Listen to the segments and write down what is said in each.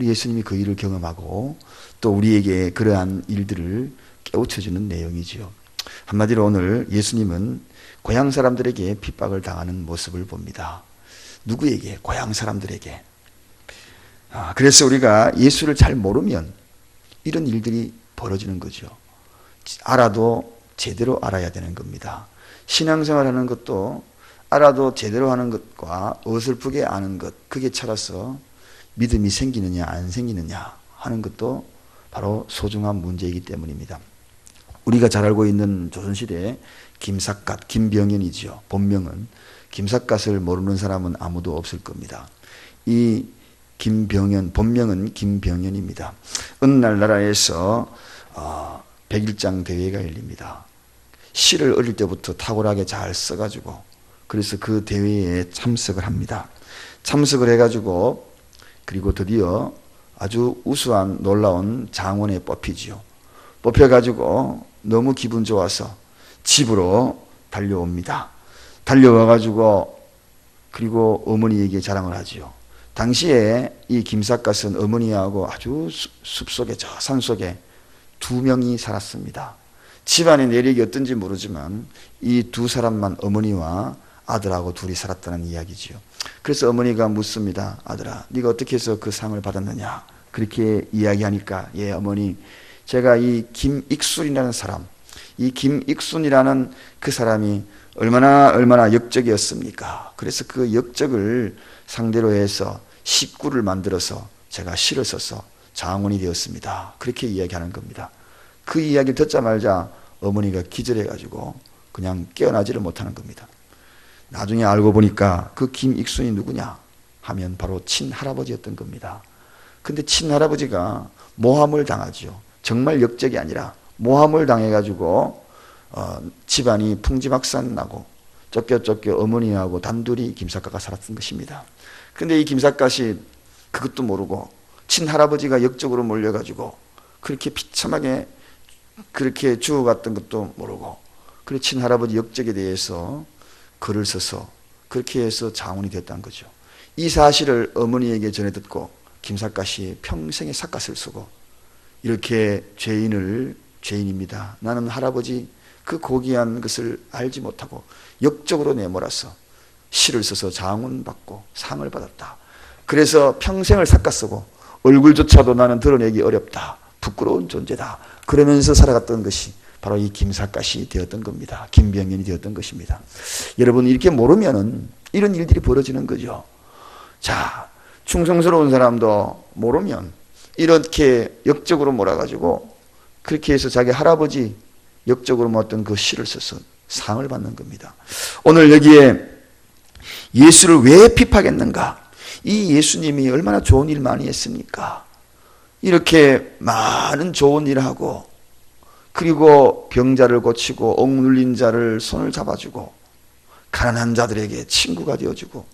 우리 예수님이 그 일을 경험하고 또 우리에게 그러한 일들을 깨우쳐주는 내용이지요. 한마디로 오늘 예수님은 고향 사람들에게 핍박을 당하는 모습을 봅니다. 누구에게? 고향 사람들에게. 그래서 우리가 예수를 잘 모르면 이런 일들이 벌어지는 거죠. 알아도 제대로 알아야 되는 겁니다. 신앙생활 하는 것도 알아도 제대로 하는 것과 어설프게 아는 것, 그게 차라서 믿음이 생기느냐 안 생기느냐 하는 것도 바로 소중한 문제이기 때문입니다. 우리가 잘 알고 있는 조선시대의 김삿갓, 김병연이지요. 본명은. 김삿갓을 모르는 사람은 아무도 없을 겁니다. 이 김병연, 본명은 김병연입니다. 어느 날 나라에서 백일장 대회가 열립니다. 시를 어릴 때부터 탁월하게 잘 써가지고 그래서 그 대회에 참석을 합니다. 참석을 해가지고 그리고 드디어 아주 우수한 놀라운 장원에 뽑히지요. 뽑혀가지고 너무 기분 좋아서 집으로 달려옵니다. 달려와가지고 그리고 어머니에게 자랑을 하지요. 당시에 이 김삿갓은 어머니하고 아주 숲속에 저 산속에 2명이 살았습니다. 집안의 내력이 어떤지 모르지만 이 2사람만 어머니와 아들하고 둘이 살았다는 이야기지요. 그래서 어머니가 묻습니다. 아들아, 네가 어떻게 해서 그 상을 받았느냐? 그렇게 이야기하니까 예 어머니, 제가 이 김익순이라는 사람, 이 김익순이라는 그 사람이 얼마나 역적이었습니까? 그래서 그 역적을 상대로 해서 식구를 만들어서 제가 시를 써서 장원이 되었습니다. 그렇게 이야기하는 겁니다. 그 이야기를 듣자마자 어머니가 기절해가지고 그냥 깨어나지를 못하는 겁니다. 나중에 알고 보니까 그 김익순이 누구냐 하면 바로 친할아버지였던 겁니다. 근데 친할아버지가 모함을 당하죠. 정말 역적이 아니라 모함을 당해가지고 집안이 풍지박산 나고 쫓겨 어머니하고 단둘이 김삿갓과 살았던 것입니다. 근데 이 김삿갓이 그것도 모르고 친할아버지가 역적으로 몰려가지고 그렇게 비참하게 그렇게 죽어갔던 것도 모르고 그래 친할아버지 역적에 대해서 글을 써서 그렇게 해서 장원이 됐다는 거죠. 이 사실을 어머니에게 전해 듣고 김삿갓이 평생의 삿갓을 쓰고 이렇게 죄인입니다. 나는 할아버지 그 고귀한 것을 알지 못하고 역적으로 내몰아서 시를 써서 장원받고 상을 받았다. 그래서 평생을 삿갓 쓰고 얼굴조차도 나는 드러내기 어렵다. 부끄러운 존재다. 그러면서 살아갔던 것이 바로 이 김삿갓이 되었던 겁니다. 김병연이 되었던 것입니다. 여러분 이렇게 모르면은 이런 일들이 벌어지는 거죠. 자, 충성스러운 사람도 모르면 이렇게 역적으로 몰아가지고 그렇게 해서 자기 할아버지 역적으로 모았던 그 시를 써서 상을 받는 겁니다. 오늘 여기에 예수를 왜 핍박했는가? 이 예수님이 얼마나 좋은 일 많이 했습니까? 이렇게 많은 좋은 일을 하고 그리고 병자를 고치고 억눌린 자를 손을 잡아주고 가난한 자들에게 친구가 되어주고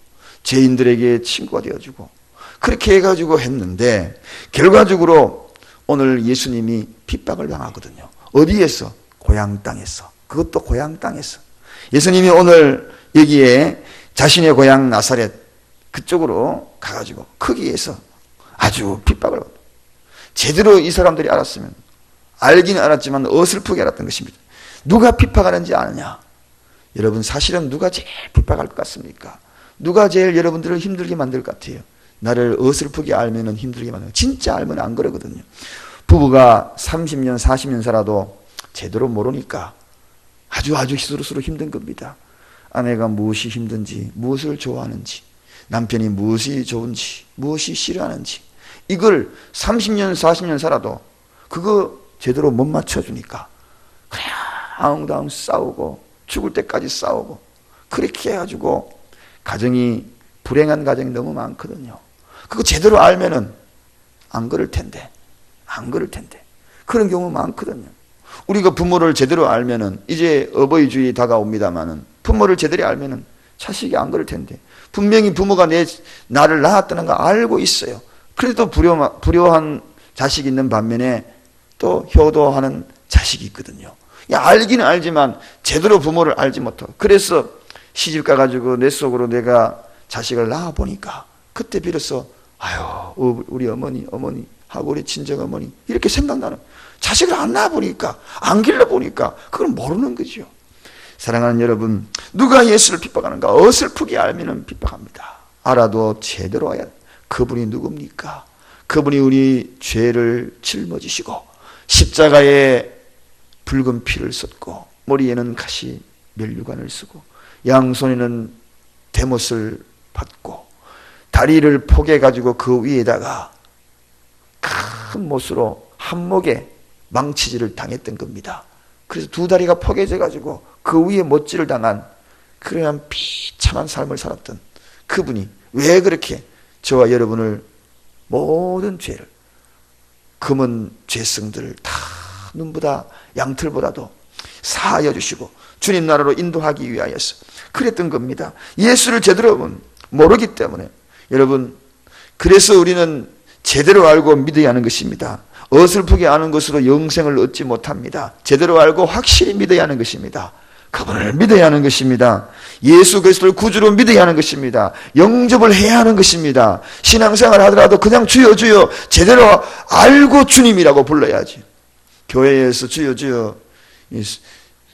죄인들에게 친구가 되어주고 그렇게 해가지고 했는데 결과적으로 오늘 예수님이 핍박을 당하거든요. 어디에서? 고향 땅에서. 그것도 고향 땅에서. 예수님이 오늘 여기에 자신의 고향 나사렛 그쪽으로 가가지고 거기에서 아주 핍박을 받고 제대로 이 사람들이 알았으면 알기는 알았지만 어설프게 알았던 것입니다. 누가 핍박하는지 아느냐? 여러분 사실은 누가 제일 핍박할 것 같습니까? 누가 제일 여러분들을 힘들게 만들 것 같아요? 나를 어설프게 알면 힘들게 만들고 진짜 알면 안 그러거든요. 부부가 30년 40년 살아도 제대로 모르니까 아주 스스로 힘든 겁니다. 아내가 무엇이 힘든지 무엇을 좋아하는지 남편이 무엇이 좋은지 무엇이 싫어하는지 이걸 30년 40년 살아도 그거 제대로 못 맞춰주니까 그냥 앙당 싸우고 죽을 때까지 싸우고 그렇게 해가지고 가정이 불행한 가정이 너무 많거든요. 그거 제대로 알면은 안 그럴 텐데 그런 경우 많거든요. 우리가 부모를 제대로 알면은 이제 어버이 주일이 다가옵니다마는 부모를 제대로 알면은 자식이 안 그럴 텐데 분명히 부모가 나를 낳았다는 거 알고 있어요. 그래도 불효한 자식이 있는 반면에 또 효도하는 자식이 있거든요. 알기는 알지만 제대로 부모를 알지 못하고 그래서 시집 가가지고 내 속으로 내가 자식을 낳아보니까 그때 비로소 아유, 우리 어머니 하고 우리 친정어머니 이렇게 생각나는, 자식을 안 낳아보니까, 안 길러보니까 그건 모르는 거죠. 사랑하는 여러분, 누가 예수를 핍박하는가? 어설프게 알면 핍박합니다. 알아도 제대로 알아야. 그분이 누굽니까? 그분이 우리 죄를 짊어지시고 십자가에 붉은 피를 쏟고 머리에는 가시 면류관을 쓰고 양손에는 대못을 받고 다리를 포개 가지고 그 위에다가 큰 못으로 한목에 망치질을 당했던 겁니다. 그래서 두 다리가 포개져 가지고 그 위에 못질을 당한 그러한 비참한 삶을 살았던 그분이 왜 그렇게 저와 여러분을 모든 죄를, 검은 죄성들을 다 눈보다 양털보다도 사하여 주시고 주님 나라로 인도하기 위하여서 그랬던 겁니다. 예수를 제대로 모르기 때문에. 여러분, 그래서 우리는 제대로 알고 믿어야 하는 것입니다. 어설프게 아는 것으로 영생을 얻지 못합니다. 제대로 알고 확실히 믿어야 하는 것입니다. 그분을 믿어야 하는 것입니다. 예수 그리스도를 구주로 믿어야 하는 것입니다. 영접을 해야 하는 것입니다. 신앙생활 하더라도 그냥 주여 주여 제대로 알고 주님이라고 불러야지. 교회에서 주여 주여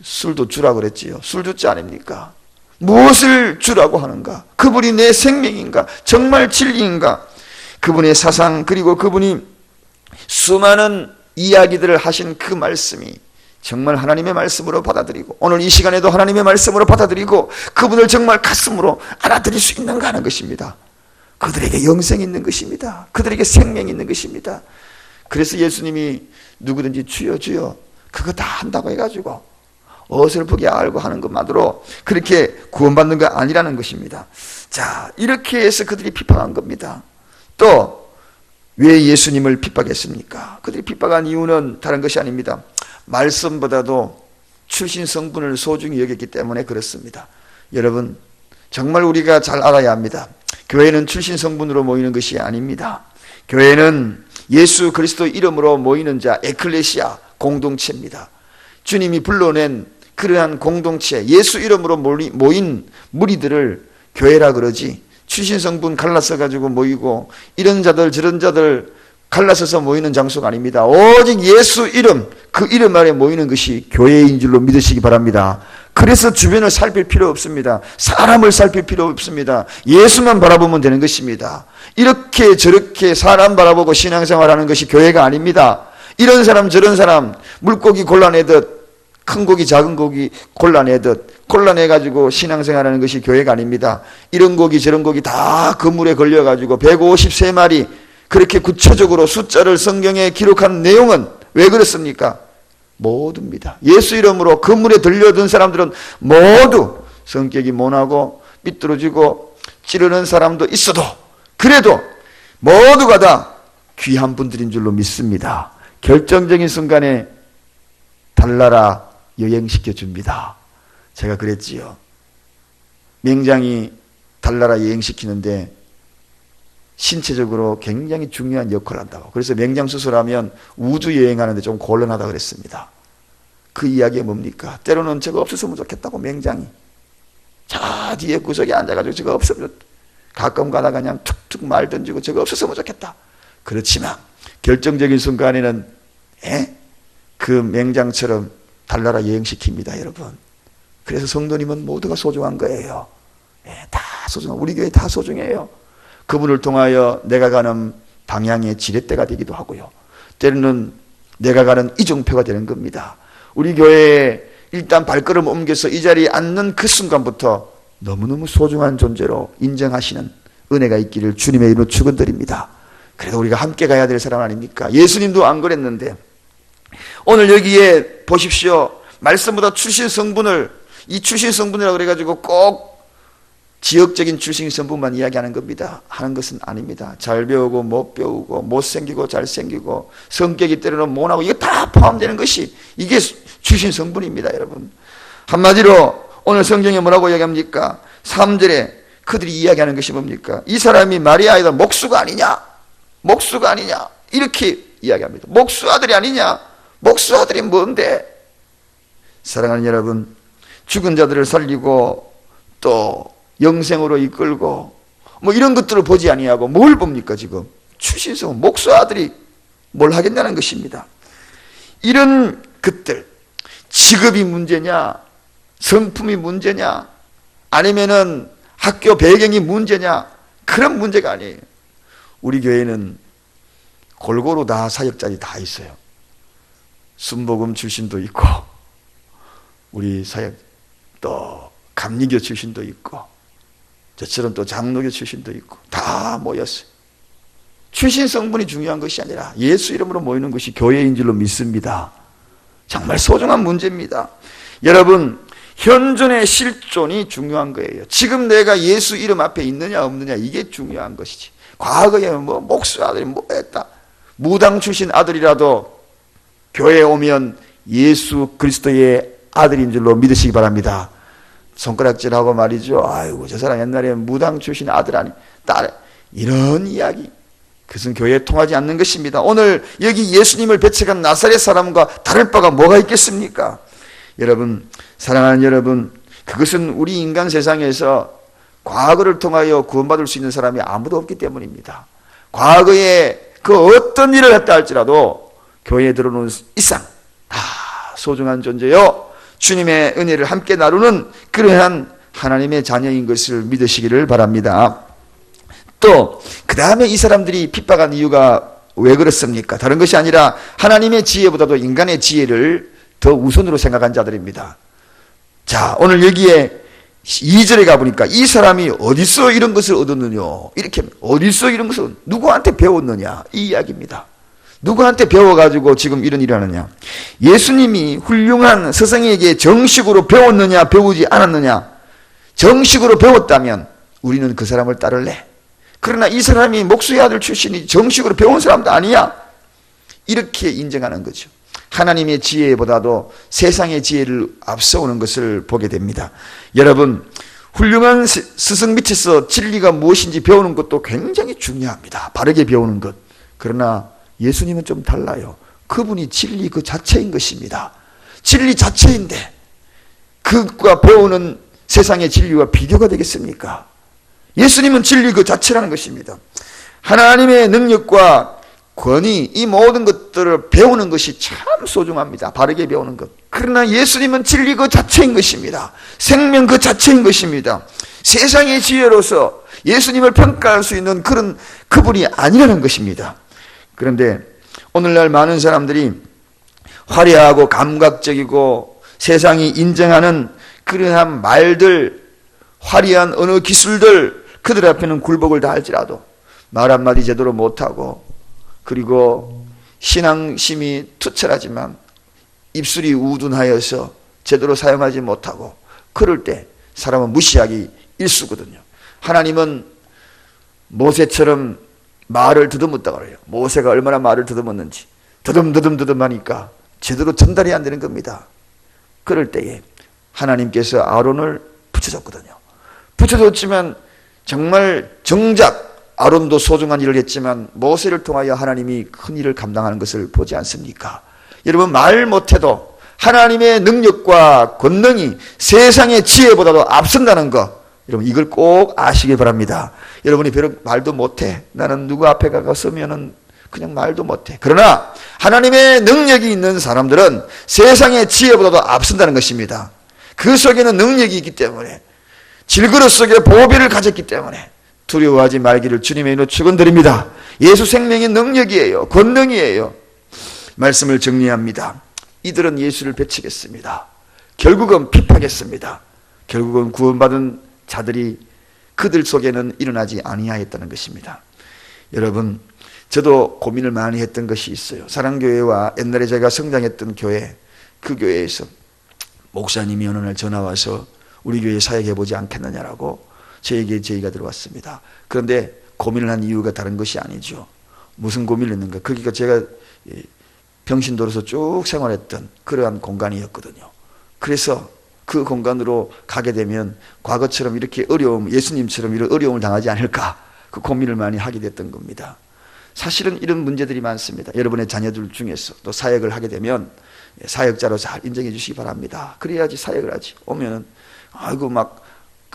술도 주라고 그랬지요. 술 주자 아닙니까? 무엇을 주라고 하는가? 그분이 내 생명인가? 정말 진리인가? 그분의 사상, 그리고 그분이 수많은 이야기들을 하신 그 말씀이 정말 하나님의 말씀으로 받아들이고, 오늘 이 시간에도 하나님의 말씀으로 받아들이고 그분을 정말 가슴으로 알아들일 수 있는가 하는 것입니다. 그들에게 영생이 있는 것입니다. 그들에게 생명이 있는 것입니다. 그래서 예수님이 누구든지 주여 주여 그거 다 한다고 해가지고 어설프게 알고 하는 것만으로 그렇게 구원받는 거 아니라는 것입니다. 자, 이렇게 해서 그들이 핍박한 겁니다. 또 왜 예수님을 핍박했습니까? 그들이 핍박한 이유는 다른 것이 아닙니다. 말씀보다도 출신 성분을 소중히 여겼기 때문에 그렇습니다. 여러분, 정말 우리가 잘 알아야 합니다. 교회는 출신 성분으로 모이는 것이 아닙니다. 교회는 예수 그리스도 이름으로 모이는 자, 에클레시아 공동체입니다. 주님이 불러낸 그러한 공동체, 예수 이름으로 모인 무리들을 교회라 그러지, 출신 성분 갈라서 가지고 모이고 이런 자들 저런 자들 갈라서서 모이는 장소가 아닙니다. 오직 예수 이름, 그 이름 아래 모이는 것이 교회인 줄로 믿으시기 바랍니다. 그래서 주변을 살필 필요 없습니다. 사람을 살필 필요 없습니다. 예수만 바라보면 되는 것입니다. 이렇게 저렇게 사람 바라보고 신앙생활하는 것이 교회가 아닙니다. 이런 사람 저런 사람 물고기 골라내듯 큰 고기 작은 고기 골라내듯 골라내가지고 신앙생활하는 것이 교회가 아닙니다. 이런 고기 저런 고기 다 그물에 걸려가지고 153마리 그렇게 구체적으로 숫자를 성경에 기록한 내용은 왜 그렇습니까? 모두입니다. 예수 이름으로 그물에 들려든 사람들은 모두 성격이 모나고 삐뚤어지고 찌르는 사람도 있어도 그래도 모두가 다 귀한 분들인 줄로 믿습니다. 결정적인 순간에 달나라 여행시켜 줍니다. 제가 그랬지요. 맹장이 달나라 여행시키는데 신체적으로 굉장히 중요한 역할을 한다고. 그래서 맹장 수술하면 우주 여행하는데 좀 곤란하다고 그랬습니다. 그 이야기가 뭡니까? 때로는 저거 없었으면 좋겠다고. 맹장이 저 뒤에 구석에 앉아가지고 저거 없으면, 가끔 가다가 그냥 툭툭 말 던지고 저거 없었으면 좋겠다. 그렇지만 결정적인 순간에는 그 맹장처럼 달나라 여행시킵니다, 여러분. 그래서 성도님은 모두가 소중한 거예요. 다 소중한, 우리 교회 다 소중해요. 그분을 통하여 내가 가는 방향의 지렛대가 되기도 하고요. 때로는 내가 가는 이정표가 되는 겁니다. 우리 교회에 일단 발걸음 옮겨서 이 자리에 앉는 그 순간부터 너무너무 소중한 존재로 인정하시는 은혜가 있기를 주님의 이름으로 축원드립니다. 그래도 우리가 함께 가야 될 사람 아닙니까? 예수님도 안 그랬는데 오늘 여기에 보십시오. 말씀보다 출신 성분을, 이 출신 성분이라고 그래가지고 꼭 지역적인 출신 성분만 이야기하는 겁니다. 하는 것은 아닙니다. 잘 배우고 못 배우고 못생기고 잘생기고 성격이 때로는 모나고 이거 다 포함되는 것이 이게 출신 성분입니다, 여러분. 한마디로 오늘 성경에 뭐라고 이야기합니까? 3절에 그들이 이야기하는 것이 뭡니까? 이 사람이 마리아이다 목수가 아니냐? 목수가 아니냐? 이렇게 이야기합니다. 목수 아들이 아니냐? 목수 아들이 뭔데? 사랑하는 여러분, 죽은 자들을 살리고 또 영생으로 이끌고 뭐 이런 것들을 보지 아니하고 뭘 봅니까? 지금 출신성 목수 아들이 뭘 하겠냐는 것입니다. 이런 것들, 직업이 문제냐, 성품이 문제냐, 아니면은 학교 배경이 문제냐, 그런 문제가 아니에요. 우리 교회는 골고루 다 사역자들이 다 있어요. 순복음 출신도 있고, 우리 사역 또 감리교 출신도 있고, 저처럼 또 장로교 출신도 있고, 다 모였어요. 출신 성분이 중요한 것이 아니라 예수 이름으로 모이는 것이 교회인 줄로 믿습니다. 정말 소중한 문제입니다. 여러분, 현존의 실존이 중요한 거예요. 지금 내가 예수 이름 앞에 있느냐 없느냐, 이게 중요한 것이지. 과거에 뭐 목수 아들이 뭐 했다, 무당 출신 아들이라도 교회에 오면 예수 그리스도의 아들인 줄로 믿으시기 바랍니다. 손가락질하고 말이죠, 아이고 저 사람 옛날에 무당 출신 아들 아니 딸, 이런 이야기, 그것은 교회에 통하지 않는 것입니다. 오늘 여기 예수님을 배척한 나사렛 사람과 다를 바가 뭐가 있겠습니까? 여러분, 사랑하는 여러분, 그것은 우리 인간 세상에서 과거를 통하여 구원받을 수 있는 사람이 아무도 없기 때문입니다. 과거에 그 어떤 일을 했다 할지라도 교회에 들어오는 이상 다 소중한 존재요, 주님의 은혜를 함께 나누는 그러한 하나님의 자녀인 것을 믿으시기를 바랍니다. 또 그 다음에 이 사람들이 핍박한 이유가 왜 그렇습니까? 다른 것이 아니라 하나님의 지혜보다도 인간의 지혜를 더 우선으로 생각한 자들입니다. 자, 오늘 여기에 2절에 가보니까 이 사람이 어디서 이런 것을 얻었느냐, 이렇게 어디서 이런 것을 누구한테 배웠느냐, 이 이야기입니다. 누구한테 배워가지고 지금 이런 일을 하느냐. 예수님이 훌륭한 스승에게 정식으로 배웠느냐 배우지 않았느냐. 정식으로 배웠다면 우리는 그 사람을 따를래. 그러나 이 사람이 목수의 아들 출신이 정식으로 배운 사람도 아니야, 이렇게 인정하는 거죠. 하나님의 지혜보다도 세상의 지혜를 앞서오는 것을 보게 됩니다. 여러분, 훌륭한 스승 밑에서 진리가 무엇인지 배우는 것도 굉장히 중요합니다. 바르게 배우는 것. 그러나 예수님은 좀 달라요. 그분이 진리 그 자체인 것입니다. 진리 자체인데 그것과 배우는 세상의 진리와 비교가 되겠습니까? 예수님은 진리 그 자체라는 것입니다. 하나님의 능력과 권위, 이 모든 것들을 배우는 것이 참 소중합니다. 바르게 배우는 것. 그러나 예수님은 진리 그 자체인 것입니다. 생명 그 자체인 것입니다. 세상의 지혜로서 예수님을 평가할 수 있는 그런 그분이 아니라는 것입니다. 그런데 오늘날 많은 사람들이 화려하고 감각적이고 세상이 인정하는 그러한 말들, 화려한 언어 기술들, 그들 앞에는 굴복을 다 할지라도 말 한마디 제대로 못하고, 그리고 신앙심이 투철하지만 입술이 우둔하여서 제대로 사용하지 못하고, 그럴 때 사람은 무시하기 일쑤거든요. 하나님은 모세처럼 말을 더듬었다고 그래요. 모세가 얼마나 말을 더듬었는지 더듬 하니까 제대로 전달이 안 되는 겁니다. 그럴 때에 하나님께서 아론을 붙여줬거든요. 붙여줬지만 정말 정작 아론도 소중한 일을 했지만 모세를 통하여 하나님이 큰 일을 감당하는 것을 보지 않습니까? 여러분, 말 못해도 하나님의 능력과 권능이 세상의 지혜보다도 앞선다는 것, 여러분 이걸 꼭 아시기 바랍니다. 여러분이 비록 말도 못해, 나는 누구 앞에 가서면은 그냥 말도 못해, 그러나 하나님의 능력이 있는 사람들은 세상의 지혜보다도 앞선다는 것입니다. 그 속에는 능력이 있기 때문에, 질그릇 속에 보배를 가졌기 때문에 두려워하지 말기를 주님의 이름으로 축원드립니다. 예수 생명의 능력이에요. 권능이에요. 말씀을 정리합니다. 이들은 예수를 배치겠습니다. 결국은 핍박했습니다. 결국은 구원받은 자들이 그들 속에는 일어나지 아니하였다는 것입니다. 여러분, 저도 고민을 많이 했던 것이 있어요. 사랑교회와 옛날에 제가 성장했던 교회, 그 교회에서 목사님이 어느 날 전화 와서 우리 교회에 사역해보지 않겠느냐라고 저에게 제의가 들어왔습니다. 그런데 고민을 한 이유가 다른 것이 아니죠. 무슨 고민을 했는가? 거기가 제가 병신도로서 쭉 생활했던 그러한 공간이었거든요. 그래서 그 공간으로 가게 되면 과거처럼 이렇게 어려움, 예수님처럼 이런 어려움을 당하지 않을까, 그 고민을 많이 하게 됐던 겁니다. 사실은 이런 문제들이 많습니다. 여러분의 자녀들 중에서 또 사역을 하게 되면 사역자로 잘 인정해 주시기 바랍니다. 그래야지 사역을 하지. 오면은 아이고 막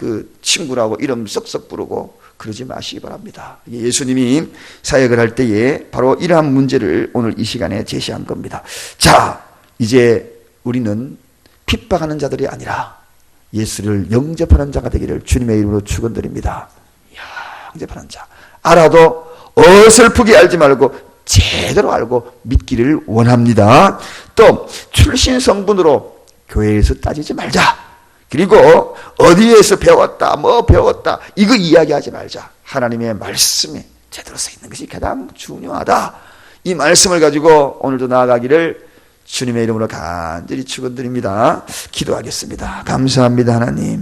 그 친구라고 이름 썩썩 부르고 그러지 마시기 바랍니다. 예수님이 사역을 할 때에 바로 이러한 문제를 오늘 이 시간에 제시한 겁니다. 자, 이제 우리는 핍박하는 자들이 아니라 예수를 영접하는 자가 되기를 주님의 이름으로 축원드립니다. 영접하는 자. 알아도 어설프게 알지 말고 제대로 알고 믿기를 원합니다. 또 출신 성분으로 교회에서 따지지 말자. 그리고 어디에서 배웠다, 뭐 배웠다, 이거 이야기하지 말자. 하나님의 말씀이 제대로 써 있는 것이 가장 중요하다. 이 말씀을 가지고 오늘도 나아가기를 주님의 이름으로 간절히 축원드립니다. 기도하겠습니다. 감사합니다, 하나님.